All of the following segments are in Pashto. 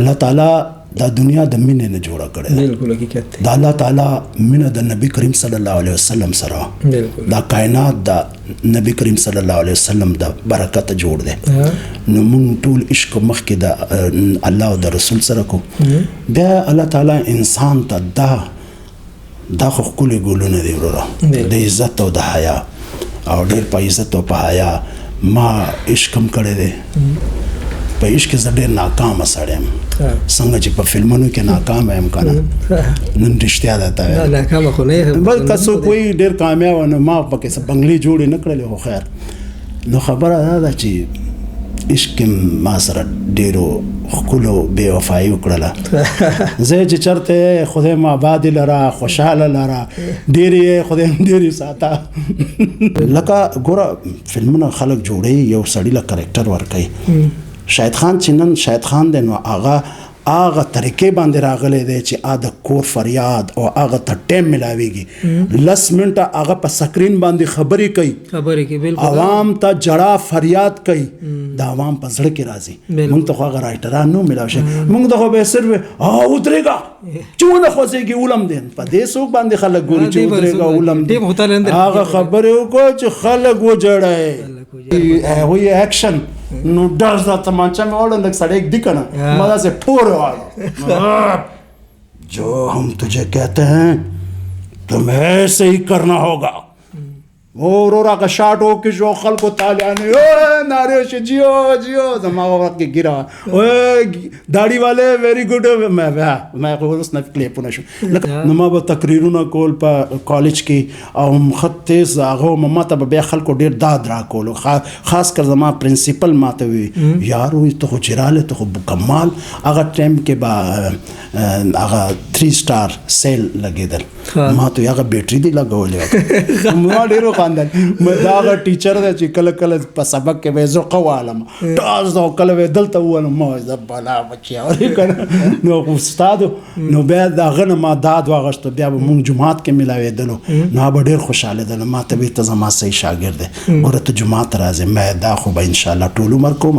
الله تعالی دا دنیا د مینې نه جوړه کړې ده. بالکل حقیقت دی. دا الله تعالی مینه د نبی کریم صلی الله علیه وسلم سره بالکل دا کائنات د نبی کریم صلی الله علیه وسلم د برکت جوړ دی. نو موږ ټول عشق مخکې د الله او د رسول سره کو. بیا الله تعالی انسان ته دا خو ښکلي ګلونه دي وروره د عزت او د حیا او ډېر په عزت او په حیا ما عشق هم کړی دی. په عشق زه ډېر ناکامه سړی یم څنګه چې په فلمونو کې ناکامه یم که نه نن رښتیا درته وایم ناکامه خو نه یم بل که څوک وایي ډېر کامیاب نو ما پکې څه بنګلې جوړې نه کړلې خو خیر نو خبره دا ده چې عشق ما سره ډېرو ښکلو بې وفایي وکړله. زه چې چېرته خدای مو آباد لره خوشحاله لره ډېرې یې خدای هم ډېرې ساته. لکه ګوره فلمونه خلک جوړوي یو سړي له کرکټر ورکوي. شاهد خان چې نن شاهد خان دی نو هغه طریقې باندې راغلی دی چې د کور فریاد او هغه ته ټایم ملاویږي 10 منټه هغه په سکرین باندې خبرې کوي عوام ته جړه فریاد کوي د عوام په زړه کې راځي. موږ ته خو هغه رایټران نو ملاو شي موږ ته خو به صرف ودرېږه چې ونه خوځېږي ولم دی په دې څوک باندې خلک ګوري چې ودرېږه ولم دی هغه خبرې وکړو چې خلک وجړی هغوی اکشن نو ډر دا تمانچه میں اوڑا لگ سڑے ایک دکھنا مزا سے ٹھوڑے والا جو ہم تجھے کہتے ہیں تمہیں ایسے ہی کرنا ہوگا. اور اور کا شاٹ ہو کہ جو خلق کو تالیانے اوے نعرے سے جیو جیو دماغ وقت کے گرا اوے داڑھی والے ویری گڈ میں اس نے کلیپ ہونا شو نما به تقریرونه کول په کالج کې او مختص هغه مما ته به خلکو ډیر داد را کول خاص کر زما پرنسپل ماته وی یار وي ته خو چراله ته خو کمال هغه ټایم کې با هغه 3 سٹار سیل لګیدل ما ته هغه بیټری دی لګولې ما ډیرو خاندان مې دا هغه ټیچر دی چې کله کله په سبق کې به زه قوالم ټاس دا کله به دلته ولم ما زه بالا بچیا ورې کنه نو استاد نو بیا دا غنه ما داد واغشت بیا به مونږ جمعات کې ملاوېدلو نو به ډیر خوشاله دل ما ته به ته زما صحیح شاګرد دی ګوره ته جمعات راځې مې دا خو به ان شاء الله ټول عمر کوم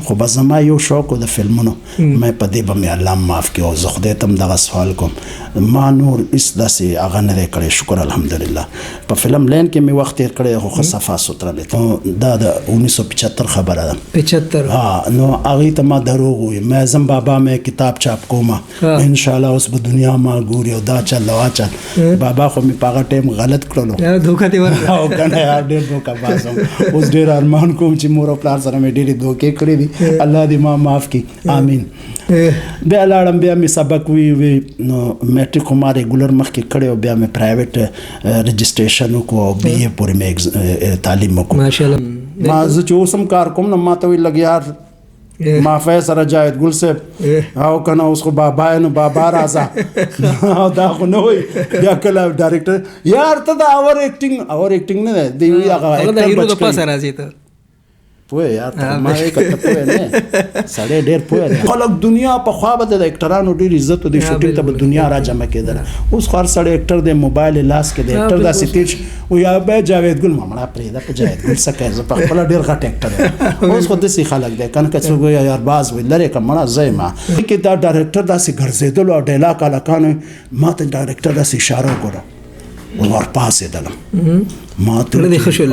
خو بس زما یو شوق د فلمونو مې په دې به مې الله معاف کړي او زه خدای ته هم دغه سوال کوم ما نور اس داسې هغه نه دی کړی شکر الحمدلله په فلم لین کې مې وخت تیر کړی خو ښه صفا سوتره دی دا د 1975 خبره ده 75 نو هغې ته ما دروغ وویل مې ځم بابا مې کتاب چاپ کومه انشاءالله اوس به دنیا ما ګوري او دا چل او چل بابا خو مې په هغه ټایم غلط کړلو دوکه دې ورکړه او که نه یار ډېر دوکه باز یم اوس ډېر ارمان کوم چې مور او پلار سره مې ډېرې دوکې کړې دي الله دې ما معاف کړي آمین. بیا لاړم بیا مې سبق وی نو میټریک خو ما ریګولر مخکې کړی او بیا مې پرایویټ رجسټریشن وکړو او بی اے پورې مې تعلیم وکړو ماشاءالله. ما زه چې اوس هم کار کوم نو ما ته ویل لږ یار ما فیصله جاوید ګل صاحب او که نه اوس خو بابا یې نو بابا راځه او دا خو نه وایي بیا کله ډایرکټر یار ته دا اور ایکټینګ نه دی دی وی هغه د هیرو د پاسه راځي ته پوه یار ما یې کته پوه نه سړی ډېر پوه دی خلک دنیا په خوا به د اکټرانو ډېر عزت او د شوټینګ ته به دنیا را جمع کېدله اوس خو هر سړی اکټر دی موبایل یې لاس کې دی اکټر داسې تېر شي او یا به جاوید ګل ما مړه پرېږده په جاوید ګل څه کوې زه په خپله ډېر غټ اکټر یم اوس خو داسې خلک دی که نه که څوک وایي یار باز وایي لرې که مړه زه یم کې دا ډایرکټر داسې ګرځېدلو او ډایلاګ هلکانو ما ته ډایرکټر داسې اشاره وکړه ورپاسېدلم ما ته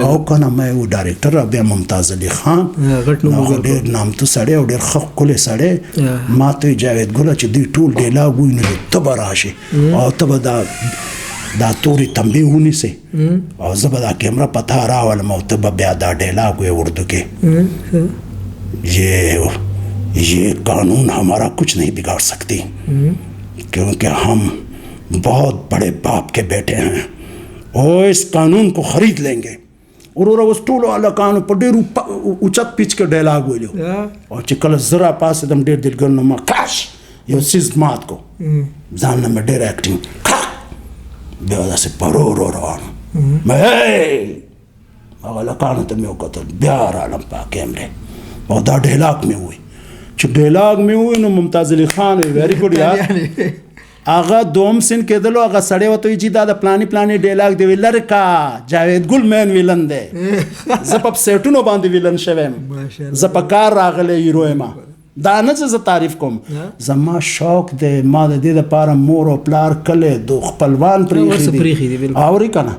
او که نه ما یو ډایرکټر بیا ممتاز علي خان ډېر نامتو سړی او ډېر ښه ښکلی سړی ما ته جاوید ګله چې دوی ټول ډایلاګ ووایي نو ته به راشې او ته به دا تورې تنبې ونیسې او زه به دا کیمره په تا راولم او ته به بیا دا ډایلاګ وایې اردو کې یہ قانون ہمارا کچھ نہیں بگاڑ سکتی کیونکہ ہم بہت بڑے باپ کے بیٹے ہیں اور اس قانون کو خرید لیں گے اور اوس ټولو هلکانو په ډېر اوچت پیچ کې ډایلاګ ویلو او چې کله زه راپاڅېدم ډېر دلګر نو ما کاش یو څیز مات کو ځان نه مې ډېر ایکټینګ بیا داسې په ورو ورو روان هغه هلکانو ته مې وکتل بیا رالم په کیمرې او دا ډایلاګ مې ووایي چې ډایلاګ مې ووایي نو ممتاز علي خان ویری ګډ یار هغه دوم سین کېدلو هغه سړی ورته وایي چې دا د پلانې پلانې ډایلاګ دی وی لرې کا جاوید ګل مین ویلن دی زه په سیټونو باندې ویلن شوی یم زه په کار راغلی هیرو یم دا نه چې زه تعریف کوم زما شوق دی ما د دې لپاره مور او پلار کله د خپلوان ورسه پریښي دي، پریښي دي بالکل. اوري کنه